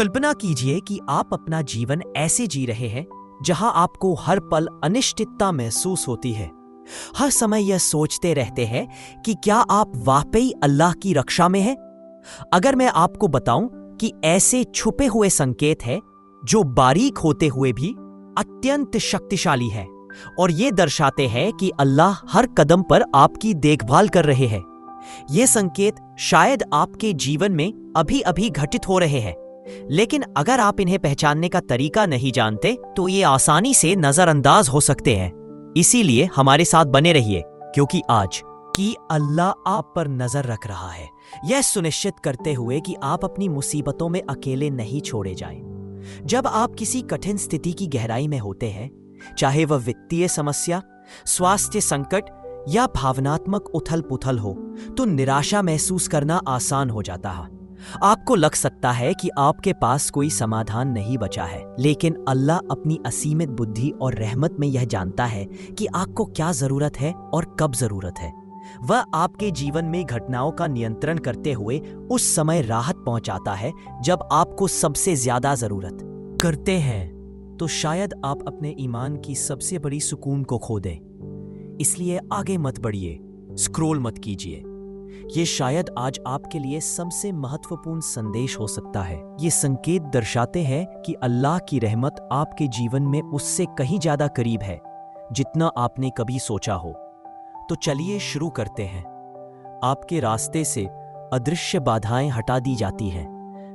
कल्पना कीजिए कि आप अपना जीवन ऐसे जी रहे हैं जहां आपको हर पल अनिश्चितता महसूस होती है। हर समय यह सोचते रहते हैं कि क्या आप वाकई अल्लाह की रक्षा में हैं। अगर मैं आपको बताऊं कि ऐसे छुपे हुए संकेत हैं जो बारीक होते हुए भी अत्यंत शक्तिशाली है और ये दर्शाते हैं कि अल्लाह हर कदम पर आपकी देखभाल कर रहे हैं। ये संकेत शायद आपके जीवन में अभी अभी घटित हो रहे हैं, लेकिन अगर आप इन्हें पहचानने का तरीका नहीं जानते तो ये आसानी से नजरअंदाज हो सकते हैं। इसीलिए हमारे साथ बने रहिए, क्योंकि आज कि अल्लाह आप पर नजर रख रहा है, यह सुनिश्चित करते हुए कि आप अपनी मुसीबतों में अकेले नहीं छोड़े जाएं। जब आप किसी कठिन स्थिति की गहराई में होते हैं, चाहे वह वित्तीय समस्या, स्वास्थ्य संकट या भावनात्मक उथल-पुथल हो, तो निराशा महसूस करना आसान हो जाता है। आपको लग सकता है कि आपके पास कोई समाधान नहीं बचा है, लेकिन अल्लाह अपनी असीमित बुद्धि और रहमत में यह जानता है कि आपको क्या जरूरत है और कब जरूरत है। वह आपके जीवन में घटनाओं का नियंत्रण करते हुए उस समय राहत पहुंचाता है जब आपको सबसे ज्यादा जरूरत करते हैं। तो शायद आप अपने ईमान की सबसे बड़ी सुकून को खो दें। इसलिए आगे मत बढ़िए, स्क्रॉल मत कीजिए। ये शायद आज आपके लिए सबसे महत्वपूर्ण संदेश हो सकता है। ये संकेत दर्शाते हैं कि अल्लाह की रहमत आपके जीवन में उससे कहीं ज्यादा करीब है जितना आपने कभी सोचा हो। तो चलिए शुरू करते हैं। आपके रास्ते से अदृश्य बाधाएं हटा दी जाती हैं।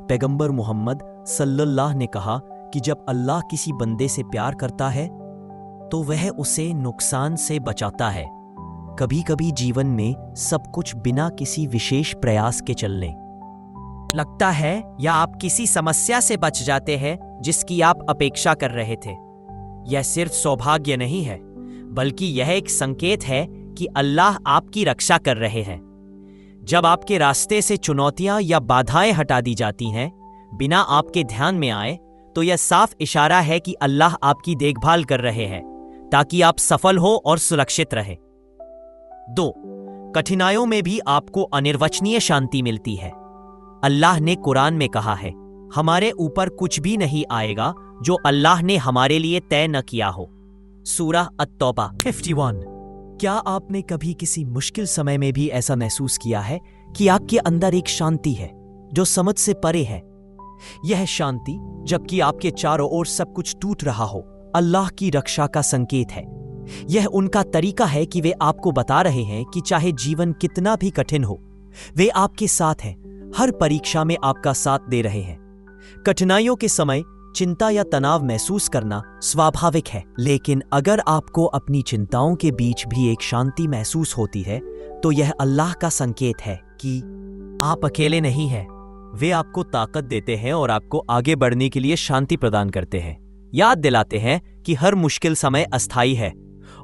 पैगंबर मोहम्मद सल्लल्लाहु ने कहा कि जब अल्लाह किसी बंदे से प्यार करता है तो वह उसे नुकसान से बचाता है। कभी कभी जीवन में सब कुछ बिना किसी विशेष प्रयास के चलने लगता है, या आप किसी समस्या से बच जाते हैं जिसकी आप अपेक्षा कर रहे थे। यह सिर्फ सौभाग्य नहीं है, बल्कि यह एक संकेत है कि अल्लाह आपकी रक्षा कर रहे हैं। जब आपके रास्ते से चुनौतियां या बाधाएं हटा दी जाती हैं बिना आपके ध्यान में आए, तो यह साफ इशारा है कि अल्लाह आपकी देखभाल कर रहे हैं ताकि आप सफल हो और सुरक्षित रहे। 2. कठिनाइयों में भी आपको अनिर्वचनीय शांति मिलती है। अल्लाह ने कुरान में कहा है, हमारे ऊपर कुछ भी नहीं आएगा जो अल्लाह ने हमारे लिए तय न किया हो। सूरह अत-तौबा 51। क्या आपने कभी किसी मुश्किल समय में भी ऐसा महसूस किया है कि आपके अंदर एक शांति है जो समझ से परे है? यह शांति, जबकि आपके चारों ओर सब कुछ टूट रहा हो, अल्लाह की रक्षा का संकेत है। यह उनका तरीका है कि वे आपको बता रहे हैं कि चाहे जीवन कितना भी कठिन हो, वे आपके साथ हैं, हर परीक्षा में आपका साथ दे रहे हैं। कठिनाइयों के समय चिंता या तनाव महसूस करना स्वाभाविक है, लेकिन अगर आपको अपनी चिंताओं के बीच भी एक शांति महसूस होती है, तो यह अल्लाह का संकेत है कि आप अकेले नहीं हैं। वे आपको ताकत देते हैं और आपको आगे बढ़ने के लिए शांति प्रदान करते हैं। याद दिलाते हैं कि हर मुश्किल समय अस्थायी है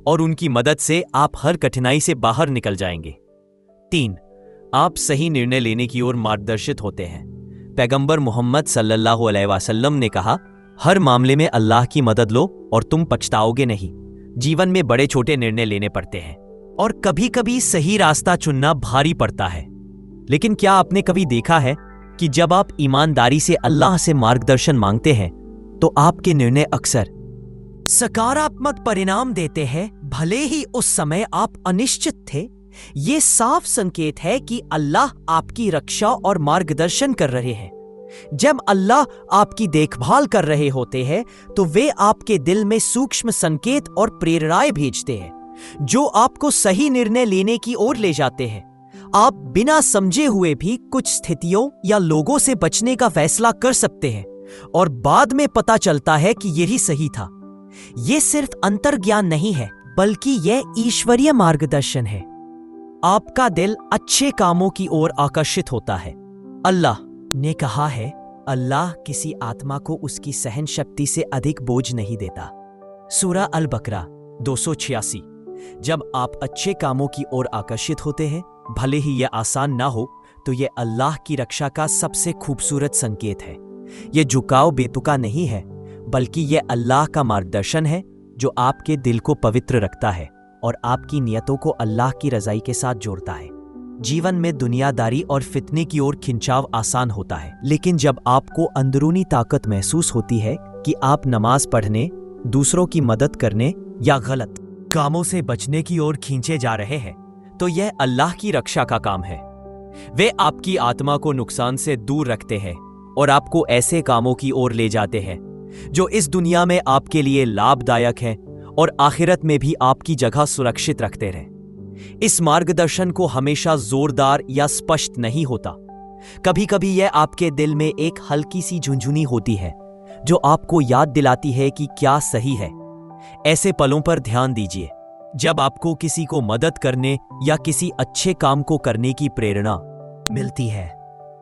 और उनकी मदद से आप हर कठिनाई से बाहर निकल जाएंगे। 3. आप सही निर्णय लेने की ओर मार्गदर्शित होते हैं। पैगंबर मोहम्मद सल्लल्लाहु अलैहि वसल्लम ने कहा, हर मामले में अल्लाह की मदद लो और तुम पछताओगे नहीं। जीवन में बड़े छोटे निर्णय लेने पड़ते हैं और कभी कभी सही रास्ता चुनना भारी पड़ता है, लेकिन क्या आपने कभी देखा है कि जब आप ईमानदारी से अल्लाह से मार्गदर्शन मांगते हैं तो आपके निर्णय अक्सर सकारात्मक परिणाम देते हैं, भले ही उस समय आप अनिश्चित थे। ये साफ संकेत है कि अल्लाह आपकी रक्षा और मार्गदर्शन कर रहे हैं। जब अल्लाह आपकी देखभाल कर रहे होते हैं तो वे आपके दिल में सूक्ष्म संकेत और प्रेरणाएं भेजते हैं जो आपको सही निर्णय लेने की ओर ले जाते हैं। आप बिना समझे हुए भी कुछ स्थितियों या लोगों से बचने का फैसला कर सकते हैं और बाद में पता चलता है कि यही सही था। यह सिर्फ अंतर्ज्ञान नहीं है, बल्कि यह ईश्वरीय मार्गदर्शन है। आपका दिल अच्छे कामों की ओर आकर्षित होता है। अल्लाह ने कहा है, अल्लाह किसी आत्मा को उसकी सहन शक्ति से अधिक बोझ नहीं देता। सूरह अल-बकरा 286। जब आप अच्छे कामों की ओर आकर्षित होते हैं, भले ही यह आसान ना हो, तो यह अल्लाह की रक्षा का सबसे खूबसूरत संकेत है। यह झुकाव बेतुका नहीं है, बल्कि यह अल्लाह का मार्गदर्शन है जो आपके दिल को पवित्र रखता है और आपकी नियतों को अल्लाह की रज़ाई के साथ जोड़ता है। जीवन में दुनियादारी और फितने की ओर खिंचाव आसान होता है। लेकिन जब आपको अंदरूनी ताकत महसूस होती है कि आप नमाज पढ़ने, दूसरों की मदद करने या गलत कामों से बचने की ओर खींचे जा रहे हैं, तो यह अल्लाह की रक्षा का काम है। वे आपकी आत्मा को नुकसान से दूर रखते हैं और आपको ऐसे कामों की ओर ले जाते हैं जो इस दुनिया में आपके लिए लाभदायक हैं और आखिरत में भी आपकी जगह सुरक्षित रखते रहें। इस मार्गदर्शन को हमेशा जोरदार या स्पष्ट नहीं होता। कभी कभी यह आपके दिल में एक हल्की सी झुंझुनी होती है जो आपको याद दिलाती है कि क्या सही है। ऐसे पलों पर ध्यान दीजिए जब आपको किसी को मदद करने या किसी अच्छे काम को करने की प्रेरणा मिलती है।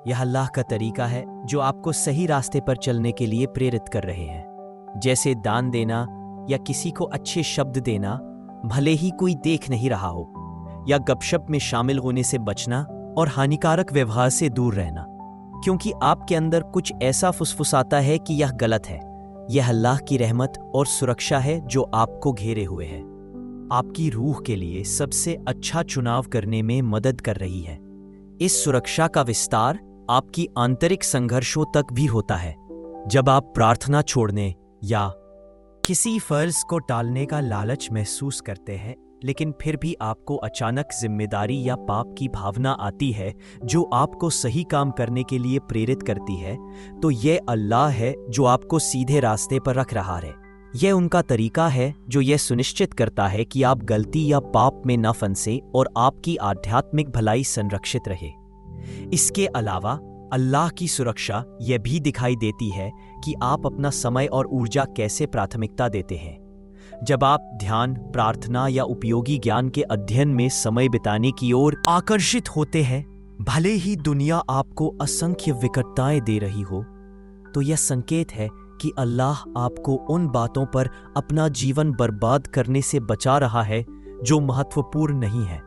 यह अल्लाह का तरीका है जो आपको सही रास्ते पर चलने के लिए प्रेरित कर रहे हैं, जैसे दान देना या किसी को अच्छे शब्द देना, भले ही कोई देख नहीं रहा हो, या गपशप में शामिल होने से बचना और हानिकारक व्यवहार से दूर रहना, क्योंकि आपके अंदर कुछ ऐसा फुसफुसाता है कि यह गलत है। यह अल्लाह की रहमत और सुरक्षा है जो आपको घेरे हुए है, आपकी रूह के लिए सबसे अच्छा चुनाव करने में मदद कर रही है। इस सुरक्षा का विस्तार आपकी आंतरिक संघर्षों तक भी होता है। जब आप प्रार्थना छोड़ने या किसी फर्ज को टालने का लालच महसूस करते हैं, लेकिन फिर भी आपको अचानक जिम्मेदारी या पाप की भावना आती है जो आपको सही काम करने के लिए प्रेरित करती है, तो यह अल्लाह है जो आपको सीधे रास्ते पर रख रहा है। यह उनका तरीका है जो यह सुनिश्चित करता है कि आप गलती या पाप में न फंसे और आपकी आध्यात्मिक भलाई संरक्षित रहे। इसके अलावा अल्लाह की सुरक्षा यह भी दिखाई देती है कि आप अपना समय और ऊर्जा कैसे प्राथमिकता देते हैं। जब आप ध्यान, प्रार्थना या उपयोगी ज्ञान के अध्ययन में समय बिताने की ओर आकर्षित होते हैं, भले ही दुनिया आपको असंख्य विकटताएं दे रही हो, तो यह संकेत है कि अल्लाह आपको उन बातों पर अपना जीवन बर्बाद करने से बचा रहा है जो महत्वपूर्ण नहीं है।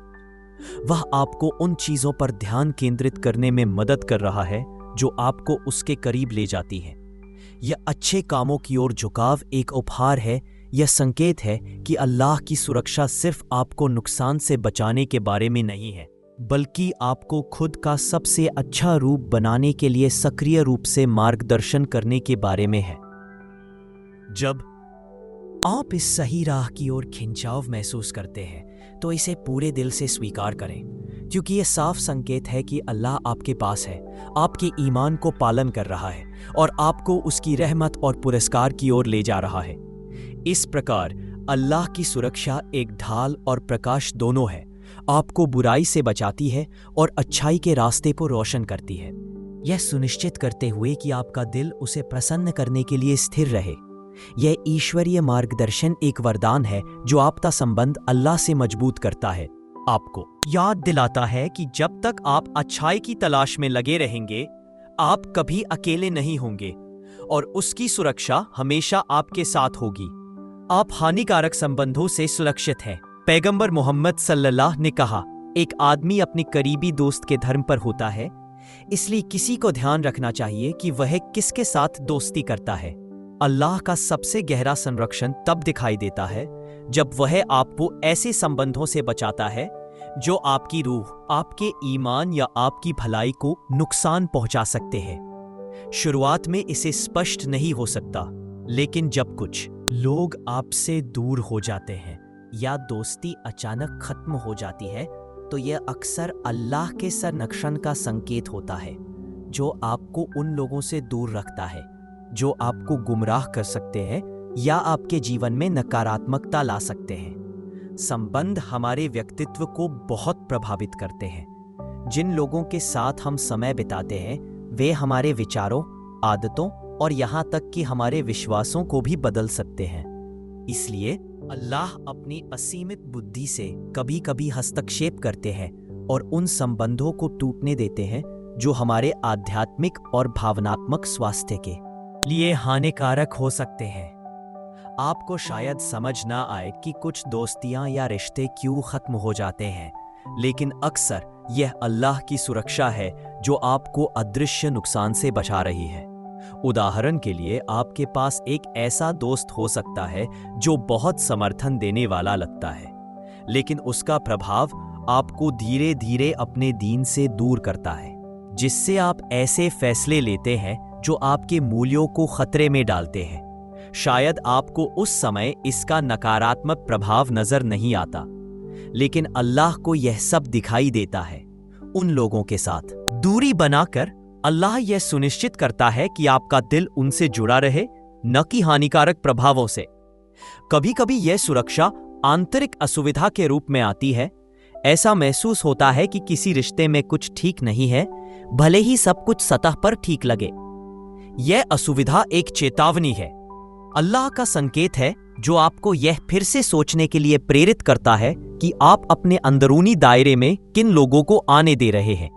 वह आपको उन चीजों पर ध्यान केंद्रित करने में मदद कर रहा है जो आपको उसके करीब ले जाती हैं। यह अच्छे कामों की ओर झुकाव एक उपहार है। यह संकेत है कि अल्लाह की सुरक्षा सिर्फ आपको नुकसान से बचाने के बारे में नहीं है, बल्कि आपको खुद का सबसे अच्छा रूप बनाने के लिए सक्रिय रूप से मार्गदर्शन करने के बारे में है। जब आप इस सही राह की ओर खिंचाव महसूस करते हैं, तो इसे पूरे दिल से स्वीकार करें, क्योंकि यह साफ संकेत है कि अल्लाह आपके पास है, आपके ईमान को पालन कर रहा है और आपको उसकी रहमत और पुरस्कार की ओर ले जा रहा है। इस प्रकार अल्लाह की सुरक्षा एक ढाल और प्रकाश दोनों है, आपको बुराई से बचाती है और अच्छाई के रास्ते को रोशन करती है, यह सुनिश्चित करते हुए कि आपका दिल उसे प्रसन्न करने के लिए स्थिर रहे। यह ईश्वरीय मार्गदर्शन एक वरदान है जो आपका संबंध अल्लाह से मजबूत करता है, आपको याद दिलाता है कि जब तक आप अच्छाई की तलाश में लगे रहेंगे, आप कभी अकेले नहीं होंगे और उसकी सुरक्षा हमेशा आपके साथ होगी। आप हानिकारक संबंधों से सुरक्षित हैं। पैगंबर मोहम्मद सल्लल्लाहु ने कहा, एक आदमी अपने करीबी दोस्त के धर्म पर होता है, इसलिए किसी को ध्यान रखना चाहिए कि वह किसके साथ दोस्ती करता है। अल्लाह का सबसे गहरा संरक्षण तब दिखाई देता है जब वह आपको ऐसे संबंधों से बचाता है जो आपकी रूह, आपके ईमान या आपकी भलाई को नुकसान पहुंचा सकते हैं। शुरुआत में इसे स्पष्ट नहीं हो सकता, लेकिन जब कुछ लोग आपसे दूर हो जाते हैं या दोस्ती अचानक खत्म हो जाती है, तो यह अक्सर अल्लाह के संरक्षण का संकेत होता है जो आपको उन लोगों से दूर रखता है जो आपको गुमराह कर सकते हैं या आपके जीवन में नकारात्मकता ला सकते हैं। संबंध हमारे व्यक्तित्व को बहुत प्रभावित करते हैं। जिन लोगों के साथ हम समय बिताते हैं, वे हमारे विचारों, आदतों और यहाँ तक कि हमारे विश्वासों को भी बदल सकते हैं। इसलिए अल्लाह अपनी असीमित बुद्धि से कभी कभी हस्तक्षेप करते हैं और उन संबंधों को टूटने देते हैं जो हमारे आध्यात्मिक और भावनात्मक स्वास्थ्य के लिए हानिकारक हो सकते हैं। आपको शायद समझ ना आए कि कुछ दोस्तियां या रिश्ते क्यों खत्म हो जाते हैं, लेकिन अक्सर यह अल्लाह की सुरक्षा है जो आपको अदृश्य नुकसान से बचा रही है। उदाहरण के लिए, आपके पास एक ऐसा दोस्त हो सकता है जो बहुत समर्थन देने वाला लगता है, लेकिन उसका प्रभाव आपको धीरे धीरे अपने दीन से दूर करता है, जिससे आप ऐसे फैसले लेते हैं जो आपके मूल्यों को खतरे में डालते हैं। शायद आपको उस समय इसका नकारात्मक प्रभाव नजर नहीं आता, लेकिन अल्लाह को यह सब दिखाई देता है। उन लोगों के साथ दूरी बनाकर अल्लाह यह सुनिश्चित करता है कि आपका दिल उनसे जुड़ा रहे, न कि हानिकारक प्रभावों से। कभी कभी यह सुरक्षा आंतरिक असुविधा के रूप में आती है। ऐसा महसूस होता है कि किसी रिश्ते में कुछ ठीक नहीं है, भले ही सब कुछ सतह पर ठीक लगे। यह असुविधा एक चेतावनी है, अल्लाह का संकेत है, जो आपको यह फिर से सोचने के लिए प्रेरित करता है कि आप अपने अंदरूनी दायरे में किन लोगों को आने दे रहे हैं।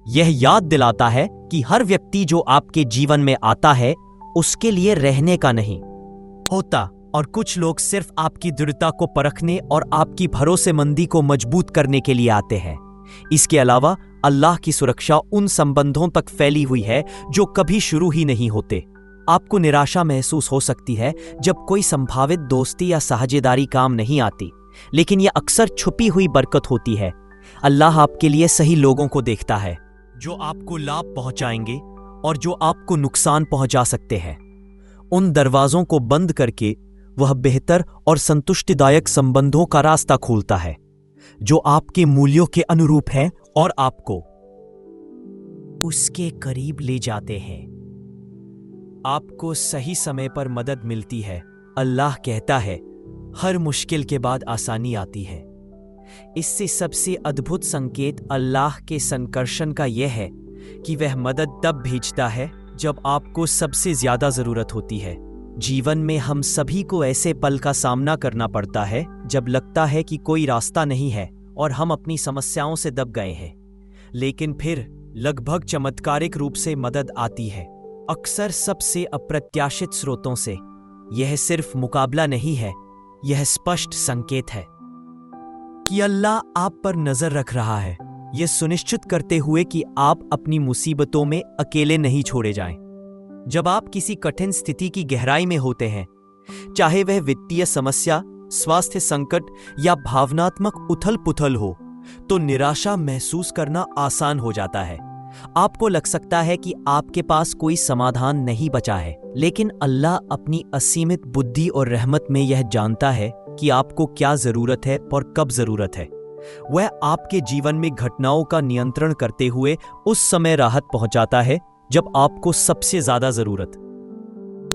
यह याद दिलाता है कि हर व्यक्ति जो आपके जीवन में आता है उसके लिए रहने का नहीं होता, और कुछ लोग सिर्फ आपकी दृढ़ता को परखने और आपकी भरोसेमंदी को मजबूत करने के लिए आते हैं। इसके अलावा अल्लाह की सुरक्षा उन संबंधों तक फैली हुई है जो कभी शुरू ही नहीं होते। आपको निराशा महसूस हो सकती है जब कोई संभावित दोस्ती या साझेदारी काम नहीं आती, लेकिन यह अक्सर छुपी हुई बरकत होती है। अल्लाह आपके लिए सही लोगों को देखता है, जो आपको लाभ पहुंचाएंगे और जो आपको नुकसान पहुंचा सकते हैं। उन दरवाजों को बंद करके वह बेहतर और संतुष्टिदायक संबंधों का रास्ता खोलता है, जो आपके मूल्यों के अनुरूप है और आपको उसके करीब ले जाते हैं। आपको सही समय पर मदद मिलती है। अल्लाह कहता है, हर मुश्किल के बाद आसानी आती है। इससे सबसे अद्भुत संकेत अल्लाह के संकर्षण का यह है कि वह मदद तब भेजता है जब आपको सबसे ज्यादा जरूरत होती है। जीवन में हम सभी को ऐसे पल का सामना करना पड़ता है जब लगता है कि कोई रास्ता नहीं है और हम अपनी समस्याओं से दब गए हैं, लेकिन फिर लगभग चमत्कारिक रूप से मदद आती है, अक्सर सबसे अप्रत्याशित स्रोतों से। यह सिर्फ मुकाबला नहीं है, यह स्पष्ट संकेत है कि अल्लाह आप पर नजर रख रहा है, यह सुनिश्चित करते हुए कि आप अपनी मुसीबतों में अकेले नहीं छोड़े जाएं। जब आप किसी कठिन स्थिति की गहराई में होते हैं, चाहे वह वित्तीय समस्या, स्वास्थ्य संकट या भावनात्मक उथल-पुथल हो, तो निराशा महसूस करना आसान हो जाता है। आपको लग सकता है कि आपके पास कोई समाधान नहीं बचा है, लेकिन अल्लाह अपनी असीमित बुद्धि और रहमत में यह जानता है कि आपको क्या जरूरत है और कब जरूरत है। वह आपके जीवन में घटनाओं का नियंत्रण करते हुए उस समय राहत पहुंचाता है जब आपको सबसे ज्यादा जरूरत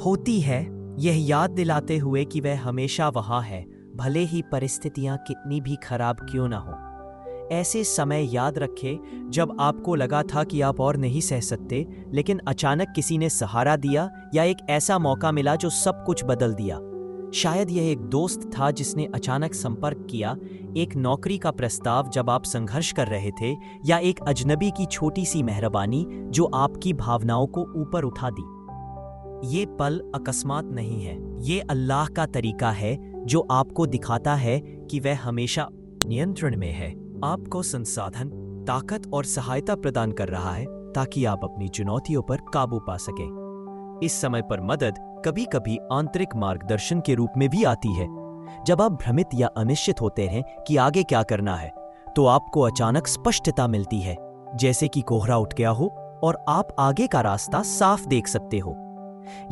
होती है, यह याद दिलाते हुए कि वह हमेशा वहां है, भले ही परिस्थितियां कितनी भी खराब क्यों ना हो। ऐसे समय याद रखें जब आपको लगा था कि आप और नहीं सह सकते, लेकिन अचानक किसी ने सहारा दिया या एक ऐसा मौका मिला जो सब कुछ बदल दिया। शायद यह एक दोस्त था जिसने अचानक संपर्क किया, एक नौकरी का प्रस्ताव जब आप संघर्ष कर रहे थे, या एक अजनबी की छोटी सी मेहरबानी जो आपकी भावनाओं को ऊपर उठा दी। ये पल अकस्मात नहीं है, ये अल्लाह का तरीका है जो आपको दिखाता है कि वह हमेशा नियंत्रण में है, आपको संसाधन, ताकत और सहायता प्रदान कर रहा है ताकि आप अपनी चुनौतियों पर काबू पा सकें। इस समय पर मदद कभी कभी आंतरिक मार्गदर्शन के रूप में भी आती है। जब आप भ्रमित या अनिश्चित होते हैं कि आगे क्या करना है, तो आपको अचानक स्पष्टता मिलती है, जैसे कि कोहरा उठ गया हो और आप आगे का रास्ता साफ देख सकते हो।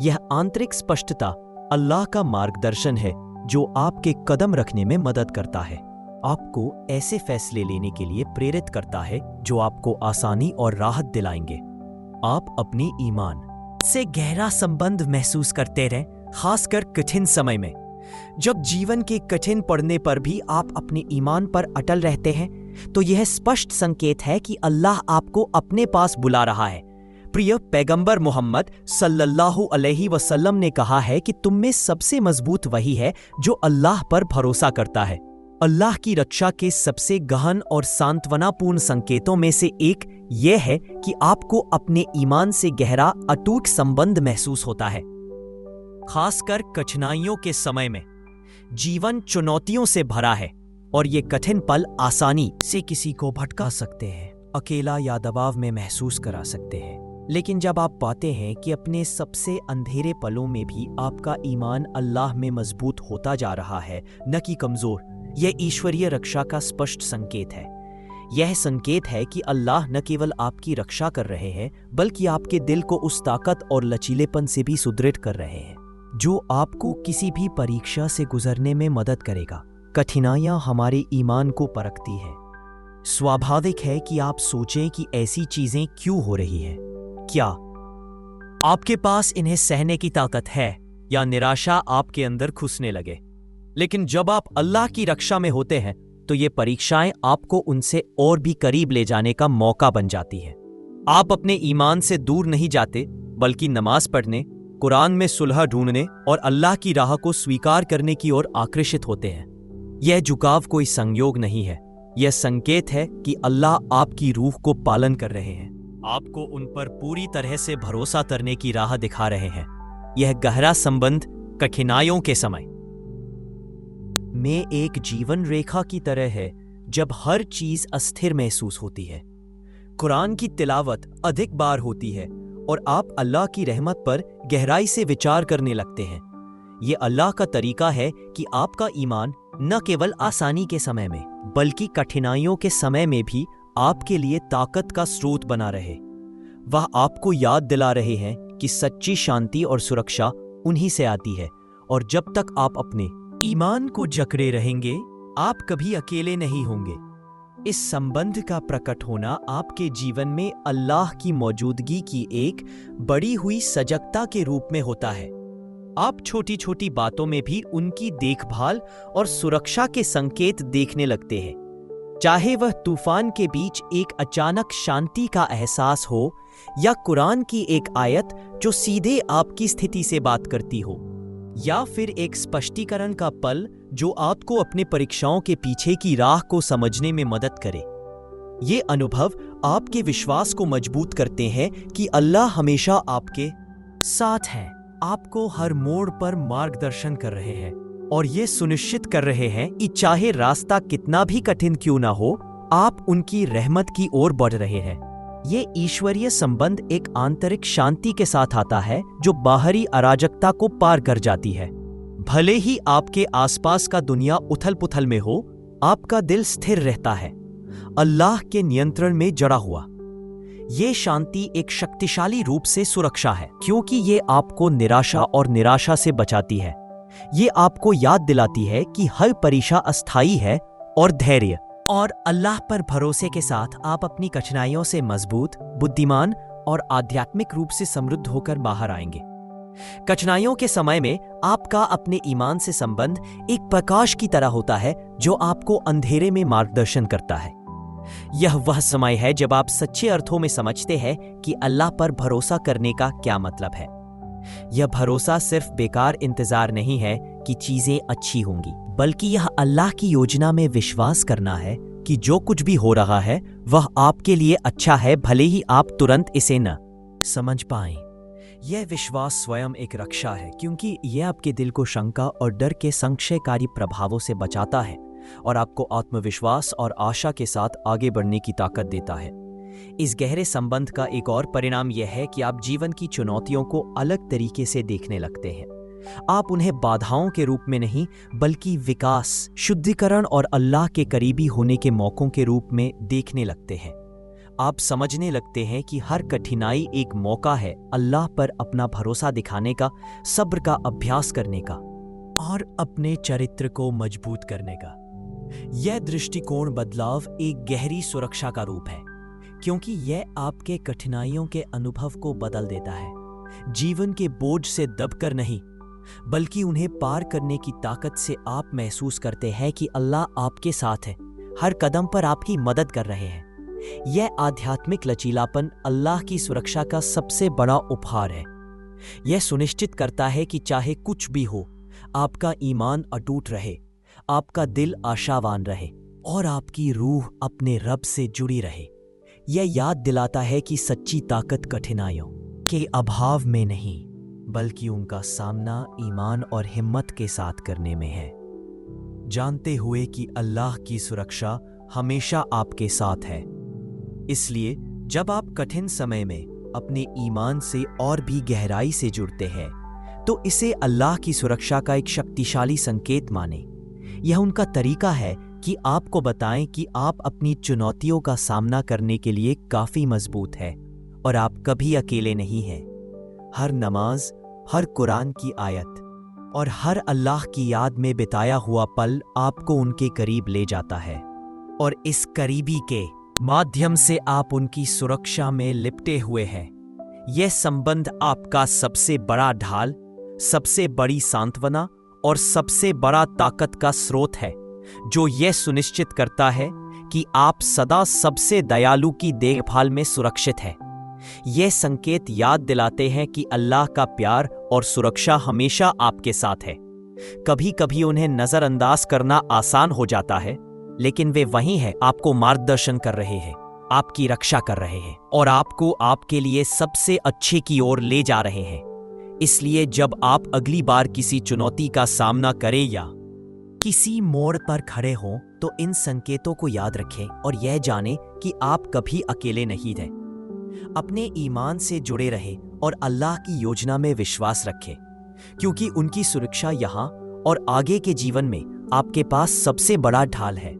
यह आंतरिक स्पष्टता अल्लाह का मार्गदर्शन है जो आपके कदम रखने में मदद करता है, आपको ऐसे फैसले लेने के लिए प्रेरित करता है जो आपको आसानी और राहत दिलाएंगे। आप अपनी ईमान से गहरा संबंध महसूस करते रहें, खासकर कठिन समय में। जब जीवन के कठिन पड़ने पर भी आप अपने ईमान पर अटल रहते हैं, तो यह स्पष्ट संकेत है कि अल्लाह आपको अपने पास बुला रहा है। प्रिय पैगंबर मोहम्मद सल्लल्लाहु अलैहि वसल्लम ने कहा है कि तुम में सबसे मजबूत वही है जो अल्लाह पर भरोसा करता है। अल्लाह की रक्षा के सबसे गहन और सांत्वनापूर्ण संकेतों में से एक यह है कि आपको अपने ईमान से गहरा अटूट संबंध महसूस होता है, खासकर कठिनाइयों के समय में। जीवन चुनौतियों से भरा है और ये कठिन पल आसानी से किसी को भटका सकते हैं, अकेला या दबाव में महसूस करा सकते हैं। लेकिन जब आप पाते हैं कि अपने सबसे अंधेरे पलों में भी आपका ईमान अल्लाह में मजबूत होता जा रहा है, न कि कमजोर, यह ईश्वरीय रक्षा का स्पष्ट संकेत है। यह संकेत है कि अल्लाह न केवल आपकी रक्षा कर रहे हैं बल्कि आपके दिल को उस ताकत और लचीलेपन से भी सुदृढ़ कर रहे हैं जो आपको किसी भी परीक्षा से गुजरने में मदद करेगा। कठिनाइयां हमारे ईमान को परखती है। स्वाभाविक है कि आप सोचें कि ऐसी चीजें क्यों हो रही हैं। क्या आपके पास इन्हें सहने की ताकत है या निराशा आपके अंदर घुसने लगे? लेकिन जब आप अल्लाह की रक्षा में होते हैं तो ये परीक्षाएं आपको उनसे और भी करीब ले जाने का मौका बन जाती है। आप अपने ईमान से दूर नहीं जाते बल्कि नमाज पढ़ने, कुरान में सुलह ढूंढने और अल्लाह की राह को स्वीकार करने की ओर आकर्षित होते हैं। यह झुकाव कोई संयोग नहीं है, यह संकेत है कि अल्लाह आपकी रूह को पालन कर रहे हैं, आपको उन पर पूरी तरह से भरोसा करने की राह दिखा रहे हैं। यह गहरा संबंध कठिनाइयों के समय में एक जीवन रेखा की तरह है जब हर चीज अस्थिर महसूस होती है। कुरान की तिलावत अधिक बार होती है और आप अल्लाह की रहमत पर गहराई से विचार करने लगते हैं। यह अल्लाह का तरीका है कि आपका ईमान न केवल आसानी के समय में बल्कि कठिनाइयों के समय में भी आपके लिए ताकत का स्रोत बना रहे। वह आपको याद दिला रहे हैं कि सच्ची शांति और सुरक्षा उन्हीं से आती है और जब तक आप अपने ईमान को जकड़े रहेंगे आप कभी अकेले नहीं होंगे। इस संबंध का प्रकट होना आपके जीवन में अल्लाह की मौजूदगी की एक बड़ी हुई सजगता के रूप में होता है। आप छोटी छोटी बातों में भी उनकी देखभाल और सुरक्षा के संकेत देखने लगते हैं, चाहे वह तूफान के बीच एक अचानक शांति का एहसास हो या कुरान की एक आयत जो सीधे आपकी स्थिति से बात करती हो, या फिर एक स्पष्टीकरण का पल जो आपको अपने परीक्षाओं के पीछे की राह को समझने में मदद करे। ये अनुभव आपके विश्वास को मजबूत करते हैं कि अल्लाह हमेशा आपके साथ है, आपको हर मोड़ पर मार्गदर्शन कर रहे हैं और ये सुनिश्चित कर रहे हैं कि चाहे रास्ता कितना भी कठिन क्यों ना हो, आप उनकी रहमत की ओर बढ़ रहे हैं। ये ईश्वरीय संबंध एक आंतरिक शांति के साथ आता है जो बाहरी अराजकता को पार कर जाती है। भले ही आपके आसपास का दुनिया उथल-पुथल में हो, आपका दिल स्थिर रहता है, अल्लाह के नियंत्रण में जड़ा हुआ। ये शांति एक शक्तिशाली रूप से सुरक्षा है क्योंकि ये आपको निराशा और निराशा से बचाती है। ये आपको याद दिलाती है कि हर परीक्षा अस्थायी है और धैर्य और अल्लाह पर भरोसे के साथ आप अपनी कठिनाइयों से मजबूत, बुद्धिमान और आध्यात्मिक रूप से समृद्ध होकर बाहर आएंगे। कठिनाइयों के समय में आपका अपने ईमान से संबंध एक प्रकाश की तरह होता है जो आपको अंधेरे में मार्गदर्शन करता है। यह वह समय है जब आप सच्चे अर्थों में समझते हैं कि अल्लाह पर भरोसा करने का क्या मतलब है। यह भरोसा सिर्फ बेकार इंतजार नहीं है कि चीजें अच्छी होंगी, बल्कि यह अल्लाह की योजना में विश्वास करना है कि जो कुछ भी हो रहा है वह आपके लिए अच्छा है, भले ही आप तुरंत इसे न समझ पाएं। यह विश्वास स्वयं एक रक्षा है क्योंकि यह आपके दिल को शंका और डर के संशयकारी प्रभावों से बचाता है और आपको आत्मविश्वास और आशा के साथ आगे बढ़ने की ताकत देता है। इस गहरे संबंध का एक और परिणाम यह है कि आप जीवन की चुनौतियों को अलग तरीके से देखने लगते हैं। आप उन्हें बाधाओं के रूप में नहीं बल्कि विकास, शुद्धिकरण और अल्लाह के करीबी होने के मौकों के रूप में देखने लगते हैं। आप समझने लगते हैं कि हर कठिनाई एक मौका है अल्लाह पर अपना भरोसा दिखाने का, सब्र का अभ्यास करने का और अपने चरित्र को मजबूत करने का। यह दृष्टिकोण बदलाव एक गहरी सुरक्षा का रूप है क्योंकि यह आपके कठिनाइयों के अनुभव को बदल देता है। जीवन के बोझ से दबकर नहीं बल्कि उन्हें पार करने की ताकत से आप महसूस करते हैं कि अल्लाह आपके साथ है, हर कदम पर आपकी मदद कर रहे हैं। यह आध्यात्मिक लचीलापन अल्लाह की सुरक्षा का सबसे बड़ा उपहार है। यह सुनिश्चित करता है कि चाहे कुछ भी हो, आपका ईमान अटूट रहे, आपका दिल आशावान रहे और आपकी रूह अपने रब से जुड़ी रहे। यह याद दिलाता है कि सच्ची ताकत कठिनाइयों के अभाव में नहीं बल्कि उनका सामना ईमान और हिम्मत के साथ करने में है, जानते हुए कि अल्लाह की सुरक्षा हमेशा आपके साथ है। इसलिए जब आप कठिन समय में अपने ईमान से और भी गहराई से जुड़ते हैं तो इसे अल्लाह की सुरक्षा का एक शक्तिशाली संकेत माने। यह उनका तरीका है कि आपको बताएं कि आप अपनी चुनौतियों का सामना करने के लिए काफी मजबूत हैं और आप कभी अकेले नहीं हैं। हर नमाज, हर कुरान की आयत और हर अल्लाह की याद में बिताया हुआ पल आपको उनके करीब ले जाता है, और इस करीबी के माध्यम से आप उनकी सुरक्षा में लिपटे हुए हैं। यह संबंध आपका सबसे बड़ा ढाल, सबसे बड़ी सांत्वना और सबसे बड़ा ताकत का स्रोत है, जो यह सुनिश्चित करता है कि आप सदा सबसे दयालु की देखभाल में सुरक्षित हैं। ये संकेत याद दिलाते हैं कि अल्लाह का प्यार और सुरक्षा हमेशा आपके साथ है। कभी कभी उन्हें नजरअंदाज करना आसान हो जाता है, लेकिन वे वहीं हैं, आपको मार्गदर्शन कर रहे हैं, आपकी रक्षा कर रहे हैं और आपको आपके लिए सबसे अच्छे की ओर ले जा रहे हैं। इसलिए जब आप अगली बार किसी चुनौती का सामना करें या किसी मोड़ पर खड़े हों, तो इन संकेतों को याद रखें और यह जानें कि आप कभी अकेले नहीं हैं। अपने ईमान से जुड़े रहें और अल्लाह की योजना में विश्वास रखें, क्योंकि उनकी सुरक्षा यहाँ और आगे के जीवन में आपके पास सबसे बड़ा ढाल है।